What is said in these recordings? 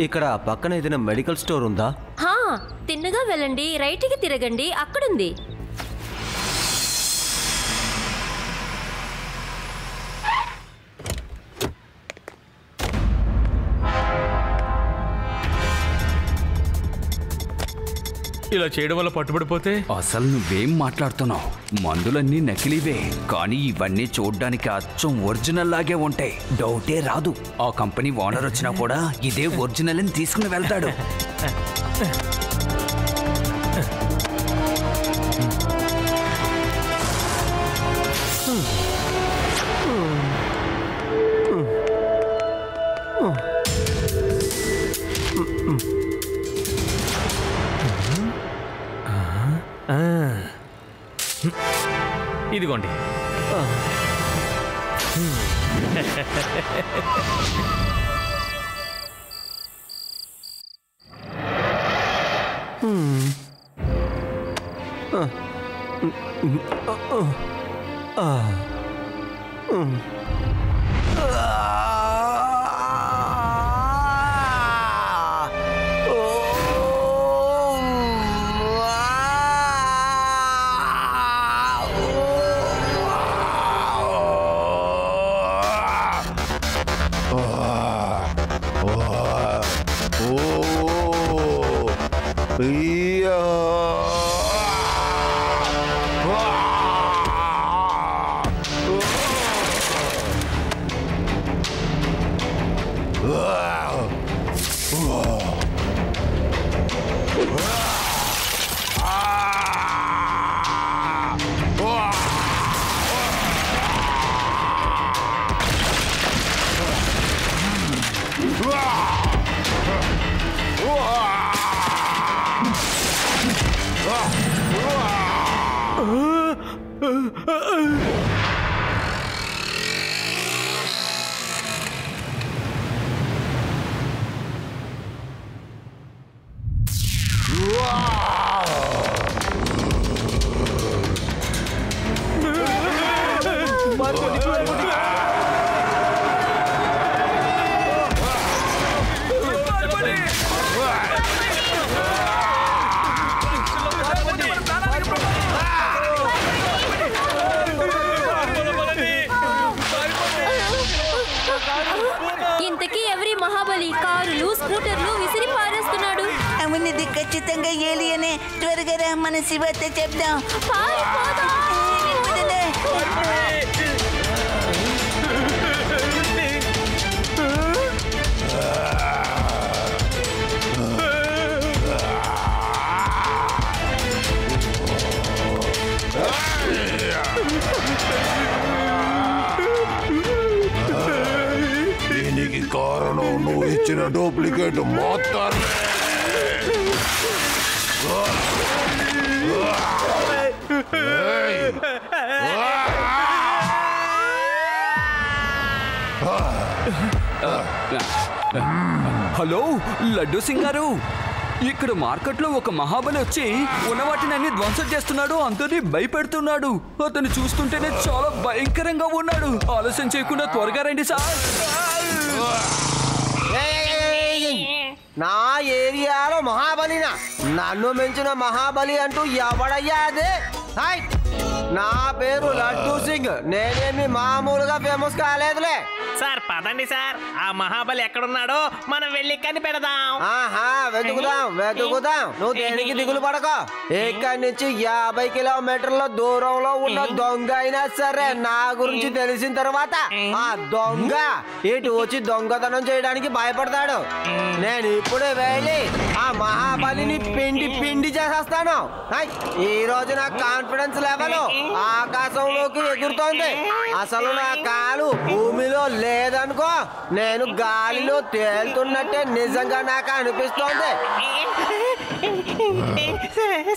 ఇక్కడ పక్కన ఏదైనా మెడికల్ స్టోర్ ఉందా? తిన్నగా వెళ్ళండి, రైట్కి తిరగండి, అక్కడుంది. ఇలా చేయడం వల్ల పట్టుబడిపోతే? అసలు నువ్వేం మాట్లాడుతున్నావు? మందులన్నీ నకిలీవే, కానీ ఇవన్నీ చూడ్డానికి అచ్చం ఒరిజినల్ లాగే ఉంటాయి. డౌటే రాదు. ఆ కంపెనీ ఓనర్ వచ్చినా కూడా ఇదే ఒరిజినల్ అని తీసుకుని వెళ్తాడు. ఇదిగోండి. ఇంతకీ ఎవరి మహాబలి కారులు స్కూటర్లు విసిరి పారేస్తున్నాడు? అవునిది ఖచ్చితంగా ఏలియనే. త్వరగా రా, మన శివతో చెప్దాం. దీనికి కారణం నువ్వు ఇచ్చిన డూప్లికేట్ మొత్తాన్ని. హలో లడ్డూ సింగ్ గారు, ఇక్కడ మార్కెట్లో ఒక మహాబలి వచ్చి ఉన్న వాటిని అన్ని ధ్వంసం చేస్తున్నాడు. అందరినీ భయపెడుతున్నాడు. అతను చూస్తుంటేనే చాలా భయంకరంగా ఉన్నాడు. ఆలస్యం చేయకుండా త్వరగా రండి సార్. నా ఏరియాలో మహాబలినా? నన్ను మించిన మహాబలి అంటూ ఎవడయ్యా అదే? నా పేరు లడ్డూ సింగ్. నేనేమి మామూలుగా ఫేమస్ కాలేదులే. సార్ పదండి సార్, ఆ మహాబలి ఎక్కడున్నాడో మనం వెళ్ళి కనిపెడదాం. వెతుకుదాం. నువ్వు దేనికి దిగులు పడకో. ఇక్కడి నుంచి 50 కిలోమీటర్ల దూరంలో ఉన్న దొంగ అయినా సరే నా గురించి తెలిసిన తర్వాత ఆ దొంగ ఇటు వచ్చి దొంగతనం చేయడానికి భయపడతాడు. నేను ఇప్పుడే వెళ్ళి ఆ మహాబలిని పిండి చేసేస్తాను. ఈ రోజు నా కాన్ఫిడెన్స్ లెవెల్ ఆకాశంలోకి ఎగురుతోంది. అసలు నా కాలు భూమిలో లేదనుకో, నేను గాలిలో తేలుతున్నట్టే నిజంగా నాకు అనిపిస్తోంది.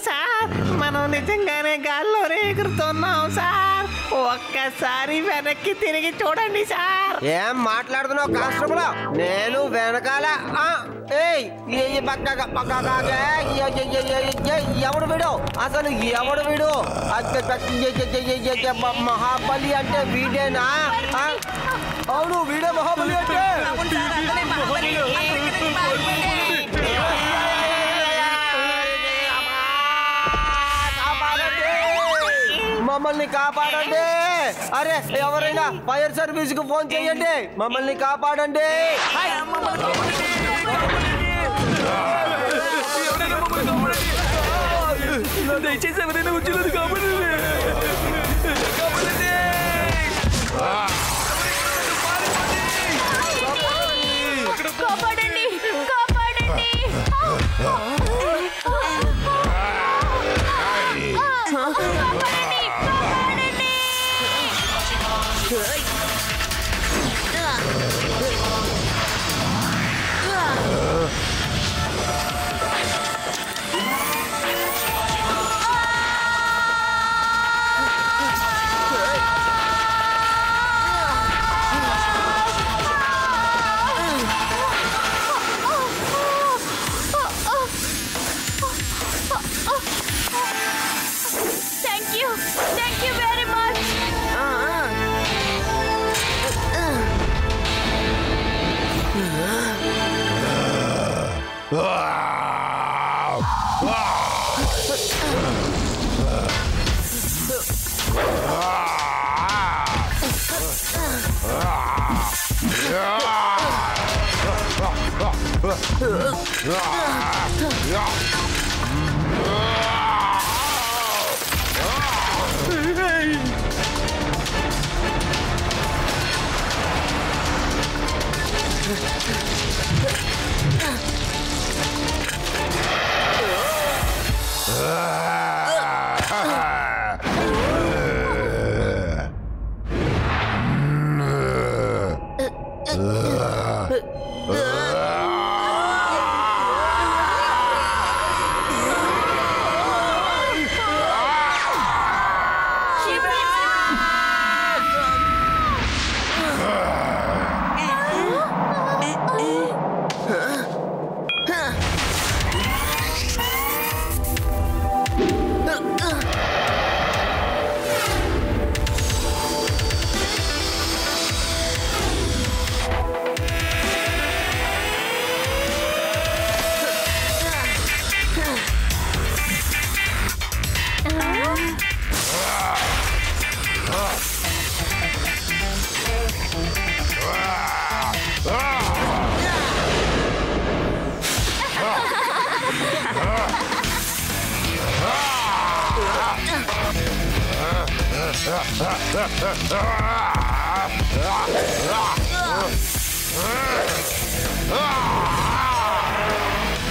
సార్ మనం నిజంగానే గాల్లోనే ఎగురుతున్నాం సార్. ఒక్కసారి వెనక్కి తిరిగి చూడండి సార్. ఏం మాట్లాడుతున్నావు కానిస్టేబుల్? నేను వెనకాల ఎవడు వీడు? అసలు ఎవడు వీడు? మహాబలి అంటే వీడేనా? అవును, వీడే మహాబలి అంటే. మమ్మల్ని కాపాడండి. అరే, ఎవరైనా ఫైర్ సర్వీస్ కు ఫోన్ చేయండి. మమ్మల్ని కాపాడండి. దయచేసి ఎవరైనా వచ్చినది కాపాడండి. కాపాడండి, కాపాడండి. Thank you very much.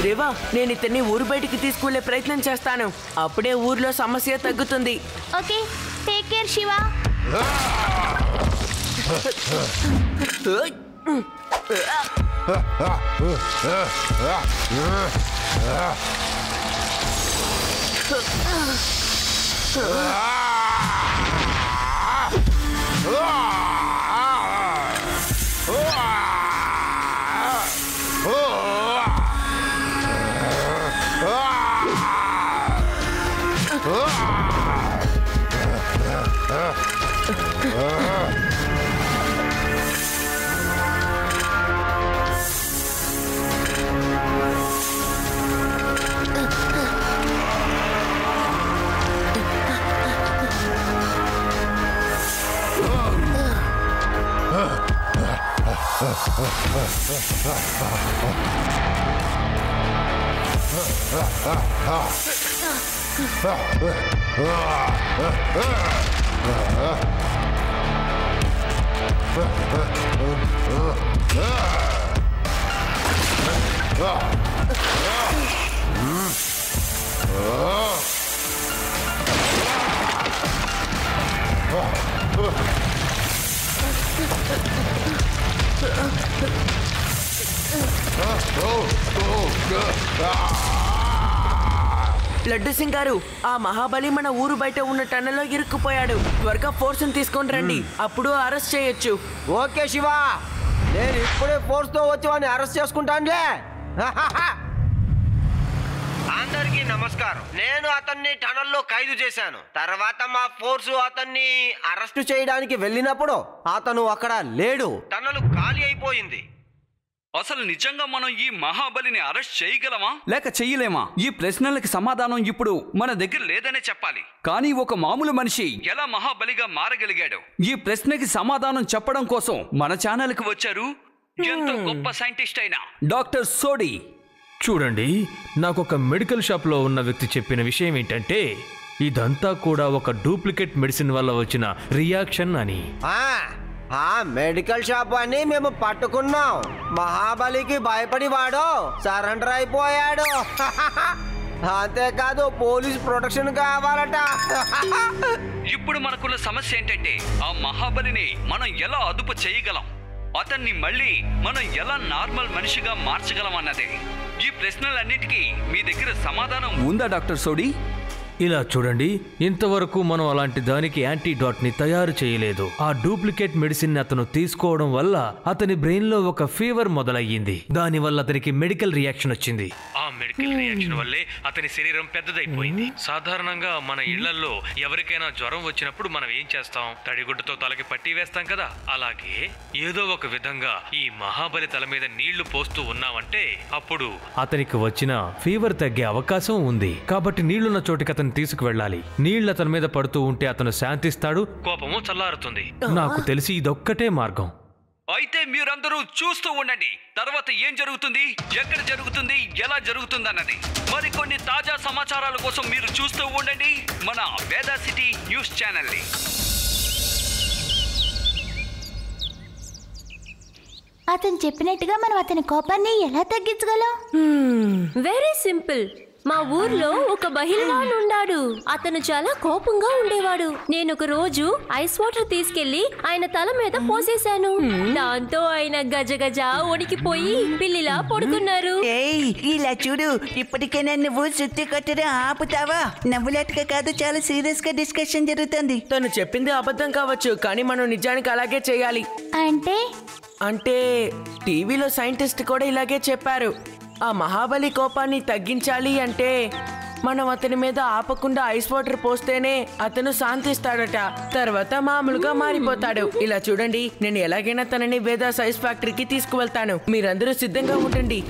దేవా, నేను ఇతన్ని ఊరు బయటికి తీసుకువెళ్లే ప్రయత్నం చేస్తాను. అప్పుడే ఊర్లో సమస్య తగ్గుతుంది. Okay, take care Shiva. Laddu Singh గారు, ఆ మహాబలి మన ఊరు బయట ఉన్న టన్నెల్లో ఇరుక్కుపోయాడు. త్వరగా ఫోర్స్ తీసుకొని రండి, అప్పుడు అరెస్ట్ చేయొచ్చు. ఓకే శివ, నేను ఇప్పుడే ఫోర్స్ తో వచ్చి వాడిని అరెస్ట్ చేసుకుంటానులే. అందరికీ నమస్కారం. నేను అతన్ని టనల్లో ఖైదు చేశాను. తర్వాత మా ఫోర్సు అతన్ని అరెస్టు చేయడానికి వెళ్ళినప్పుడు అతను అక్కడ లేడు. టనలు ఖాళీ అయిపోయింది. అసలు నిజంగా మనం ఈ మహాబలిని అరెస్ట్ చేయగలమా లేక చెయ్యలేమా? ఈ ప్రశ్నలకి సమాధానం ఇప్పుడు మన దగ్గర లేదనే చెప్పాలి. కానీ ఒక మామూలు మనిషి ఎలా మహాబలిగా మారగలిగాడు? ఈ ప్రశ్నకి సమాధానం చెప్పడం కోసం మన ఛానల్కి వచ్చారు ఎంతో గొప్ప సైంటిస్ట్ అయిన డాక్టర్ సోడి. చూడండి, నాకు ఒక మెడికల్ షాప్లో ఉన్న వ్యక్తి చెప్పిన విషయం ఏంటంటే ఇదంతా కూడా ఒక డూప్లికేట్ మెడిసిన్ వల్ల వచ్చిన రియాక్షన్ అని. ఆ మెడికల్ షాప్ అని మేము పట్టుకున్నాం. మహాబలికి భయపడి వాడు సరెండర్ అయిపోయాడు. అంతేకాదు పోలీస్ ప్రొటెక్షన్ కావాలట. ఇప్పుడు మనకున్న సమస్య ఏంటంటే ఆ మహాబలిని మనం ఎలా అదుపు చేయగలం, అతన్ని మళ్ళీ మనం ఎలా నార్మల్ మనిషిగా మార్చగలం అన్నదే. ఈ ప్రశ్నలన్నిటికీ మీ దగ్గర సమాధానం ఉందా డాక్టర్ సోడి? ఇలా చూడండి, ఇంతవరకు మనం అలాంటి దానికి యాంటీడాట్ ని తయారు చేయలేదు. ఆ డూప్లికేట్ మెడిసిన్ ని అతను తీసుకోవడం వల్ల అతని బ్రెయిన్ లో ఒక ఫీవర్ మొదలయ్యింది. దాని వల్ల అతనికి మెడికల్ రియాక్షన్ వచ్చింది. ఆ మెడికల్ రియాక్షన్ వల్లే అతని శరీరం పెద్దదైపోయింది. సాధారణంగా మన ఇళ్లలో ఎవరికైనా జ్వరం వచ్చినప్పుడు మనం ఏం చేస్తాం? తడిగుడ్డతో తలకి పట్టి వేస్తాం కదా. అలాగే ఏదో ఒక విధంగా ఈ మహాబలి తల మీద నీళ్లు పోస్తూ ఉన్నామంటే అప్పుడు అతనికి వచ్చిన ఫీవర్ తగ్గే అవకాశం ఉంది. కాబట్టి నీళ్లున్న చోటికి అతను తీసుకువెళ్ళాలి. నీళ్లు అతని మీద పడుతూ ఉంటే అతను శాంతిస్తాడు, కోపము చల్లారుతుంది. నాకు తెలిసి ఇదొక్కటే మార్గం. అయితే మీరందరూ చూస్తూ ఉండండి. తర్వాత ఏం జరుగుతుంది, ఎక్కడ జరుగుతుంది, ఎలా జరుగుతుంది అన్నది. మరికొన్ని తాజా సమాచారాల కోసం మీరు చూస్తూ ఉండండి మన వేదా సిటీ న్యూస్ ఛానల్ ని. అతను చెప్పినట్టుగా మనం అతని కోపాన్ని ఎలా తగ్గించగలం? Very simple. మా ఊర్లో ఒక బహిల్వాన్ ఉన్నాడు. అతను చాలా కోపంగా ఉండేవాడు. నేను ఒక రోజు ఐస్ వాటర్ తీసుకెళ్లి ఆయన తల మీద పోసేశాను. దాంతో ఆయన గజగజ వణికిపోయి పిల్లిలా పడుకున్నారు. ఇలా చూడు, ఇప్పటికైనా నువ్వు సుత్తి కొట్టడం ఆపుతావా? నవ్వులాటగా కాదు, చాలా సీరియస్ గా డిస్కషన్ జరుగుతుంది. తను చెప్పింది అబద్ధం కావచ్చు, కానీ మనం నిజానికి అలాగే చేయాలి. అంటే టీవీలో సైంటిస్ట్ కూడా ఇలాగే చెప్పారు. ఆ మహాబలి కోపాన్ని తగ్గించాలి అంటే మనం అతని మీద ఆపకుండా ఐస్ వాటర్ పోస్తేనే అతను శాంతిస్తాడట. తర్వాత మామూలుగా మారిపోతాడు. ఇలా చూడండి, నేను ఎలాగైనా తనని వేదా ఐస్ ఫ్యాక్టరీకి తీసుకువెళ్తాను. మీరందరూ సిద్ధంగా ఉండండి.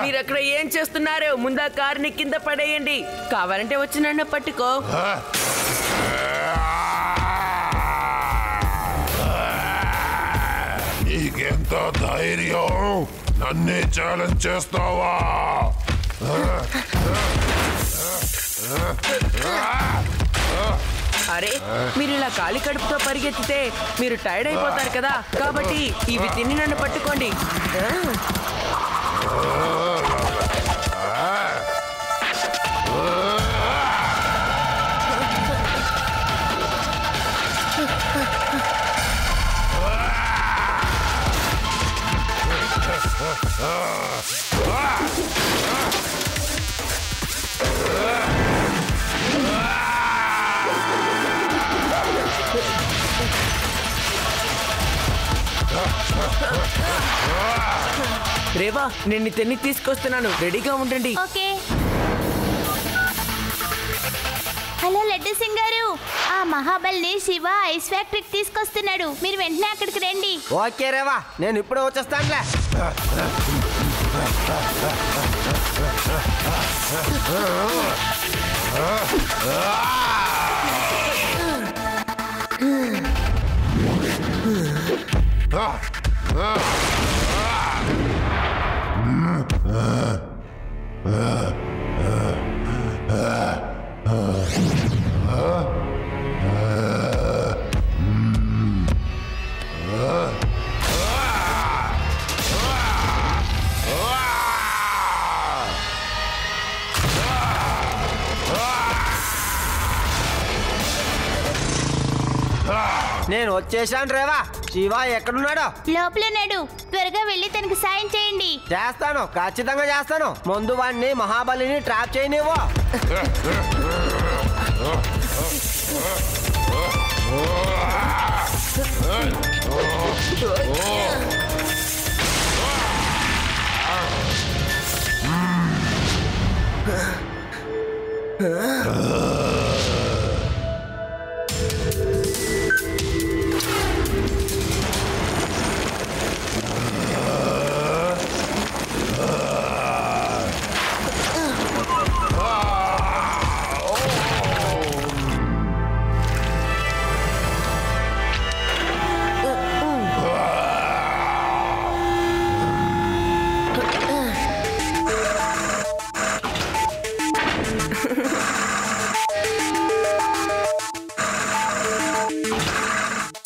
మీరక్కడ ఏం చేస్తున్నారు? ముందా కార్ని కింద పడేయండి. కావాలంటే వచ్చి నన్ను పట్టుకో. నీకెంత ధైర్యం? నన్నే ఛాలెంజ్ చేస్తావా? అరే, మీరు ఇలా ఖాళీ కడుపుతో పరిగెత్తితే మీరు టైర్డ్ అయిపోతారు కదా. కాబట్టి ఇవి తిని నన్ను పట్టుకోండి. రేవా, నేను తిని తీసుకొస్తున్నాను. రెడీగా ఉండండి. ఓకే. హలో లడ్డు సింగ్ గారు, ఆ మహాబలిని శివ ఐస్ ఫ్యాక్టరీకి తీసుకొస్తున్నాడు. మీరు వెంటనే అక్కడికి రండి. ఓకే రేవా, నేను ఇప్పుడే వచ్చేస్తానులే. నేను వచ్చేసాను రేవా. శివ ఎక్కడున్నాడు? లోపలన్నాడు. త్వరగా వెళ్ళి తనకు సాయం చేయండి. చేస్తాను, ఖచ్చితంగా చేస్తాను. ముందు వాడిని మహాబలిని ట్రాప్ చేయనివ్వు.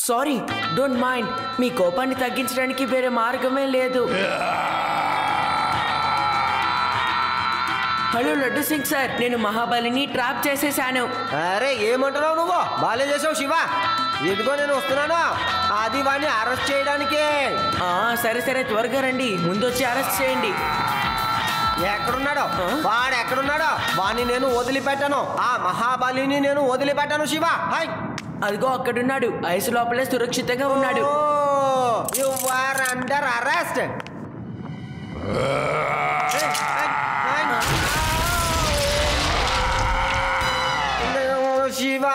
Sorry, don't mind. మీ కోపాన్ని తగ్గించడానికి వేరే మార్గమే లేదు. హలో లడ్డు సింగ్ సార్, నేను మహాబలిని ట్రాప్ చేసేసాను. అరే ఏమంటున్నావు నువ్వు? బాలే చేసావు శివ. ఇదిగో నేను వస్తున్నాను. అది వాడిని అరెస్ట్ చేయడానికి. సరే సరే, త్వరగా రండి. ముందు వచ్చి అరెస్ట్ చేయండి. ఎక్కడున్నాడు వాడు? ఎక్కడున్నాడు? వాడిని నేను వదిలిపెట్టాను. ఆ మహాబలిని నేను వదిలిపెట్టాను శివ. హై, అదిగో అక్కడున్నాడు. ఐస్ లోపలే సురక్షితంగా ఉన్నాడు. You are under arrest. Shiva,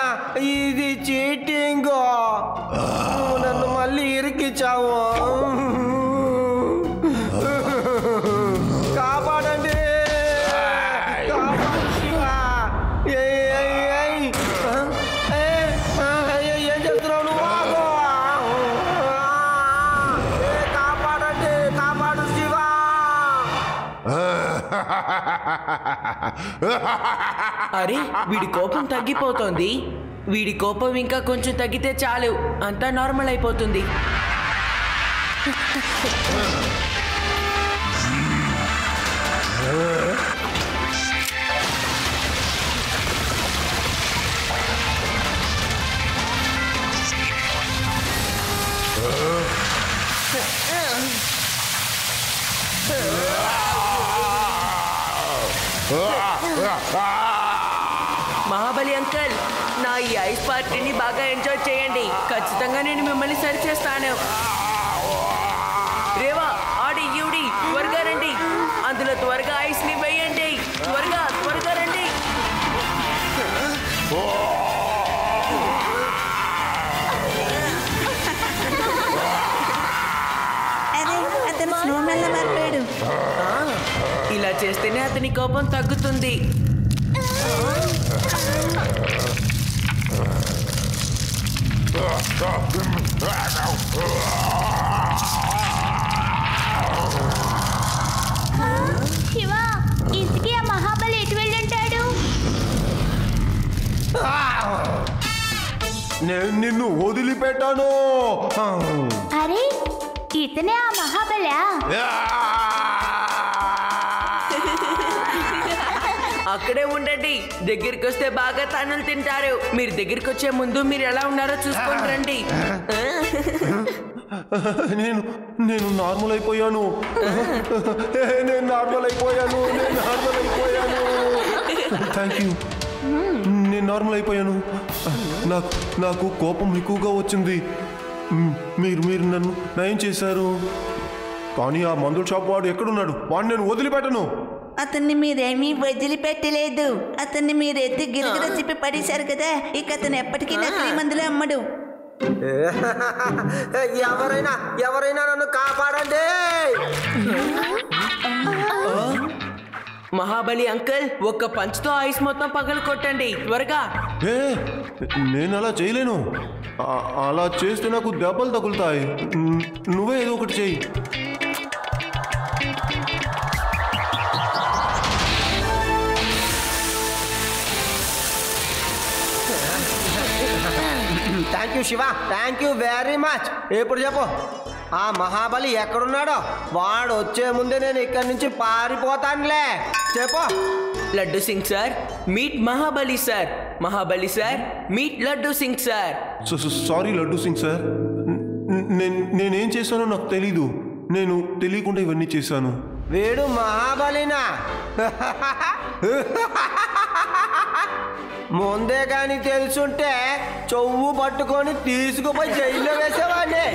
ఇది చీటింగ్. నన్ను మళ్ళీ ఇరికించావు. కాపాడండి, కాపాడు శివ. ఏం చేస్తున్నావు నువ్వు? కాపాడండి, కాపాడు శివ. అరే, వీడి కోపం తగ్గిపోతోంది. వీడి కోపం ఇంకా కొంచెం తగ్గితే చాలు, అంతా నార్మల్ అయిపోతుంది. మహాబలి అంకల్, నా ఈ ఐస్ పార్టీని బాగా ఎంజాయ్ చేయండి. ఖచ్చితంగా నేను మిమ్మల్ని సరి చేస్తాను. రేవా, ఆడి ఈవిడి, త్వరగా రండి. అందులో త్వరగా ఐస్ ని వేయండి. త్వరగా త్వరగా రండి. అతను స్నోమెన్ లా మారిపోయాడు. ఇలా చేస్తేనే అతని కోపం తగ్గుతుంది. శివ, ఇంతకీ ఆ మహాబలి ఎటు వెళ్ళుంటాడు? నేను నిన్ను వదిలిపెట్టాను. అరే, ఇతనే ఆ మహాబలా? అక్కడే ఉండండి. దగ్గరికి వస్తే బాగా తన్నులు తింటారు. మీరు దగ్గరికి వచ్చే ముందు మీరు ఎలా ఉన్నారో చూసుకొని రండి. నేను నార్మల్ అయిపోయాను. నేను నార్మల్ అయిపోయాను. Thank you. నేను నార్మల్ అయిపోయాను. నాకు కోపం ఎక్కువగా వచ్చింది. మీరు నన్ను నయం చేశారు. కానీ ఆ మందుల షాప్ వాడు ఎక్కడున్నాడు? వాడిని నేను వదిలిపెట్టను. అతన్ని మీరేమీ వదిలిపెట్టలేదు. అతన్ని మీరు ఎత్తి గిరిగిర తిప్పి పడేశారు కదా. ఇక అతను ఎప్పటికీ నకిలీ మందులు అమ్మడు. ఎవరైనా నన్ను కాపాడండి. మహాబలి అంకల్, ఒక్క పంచ్తో ఐస్ మొత్తం పగలు కొట్టండి త్వరగా. నేను అలా చేయలేను. అలా చేస్తే నాకు దెబ్బలు తగులుతాయి. నువ్వే ఏదో ఒకటి చెయ్యి. Thank you Shiva, thank you very much. ఇప్పుడు చెప్పు, ఆ మహాబలి ఎక్కడున్నాడో? వాడు వచ్చే ముందే నేను ఇక్కడి నుంచి పారిపోతానులే. చెప్పు. Laddu Singh sir meet Mahabali sir. Mahabali sir meet laddu Singh sir. Sorry laddu Singh sir, నేనేం చేశానో నాకు తెలీదు. నేను తెలియకుండా ఇవన్నీ చేశాను. వీడు మహాబలినా? ముందే కానీ తెలుసుంటే చెవు పట్టుకొని తీసుకుపోయి జైల్లో వేసేవాడిని.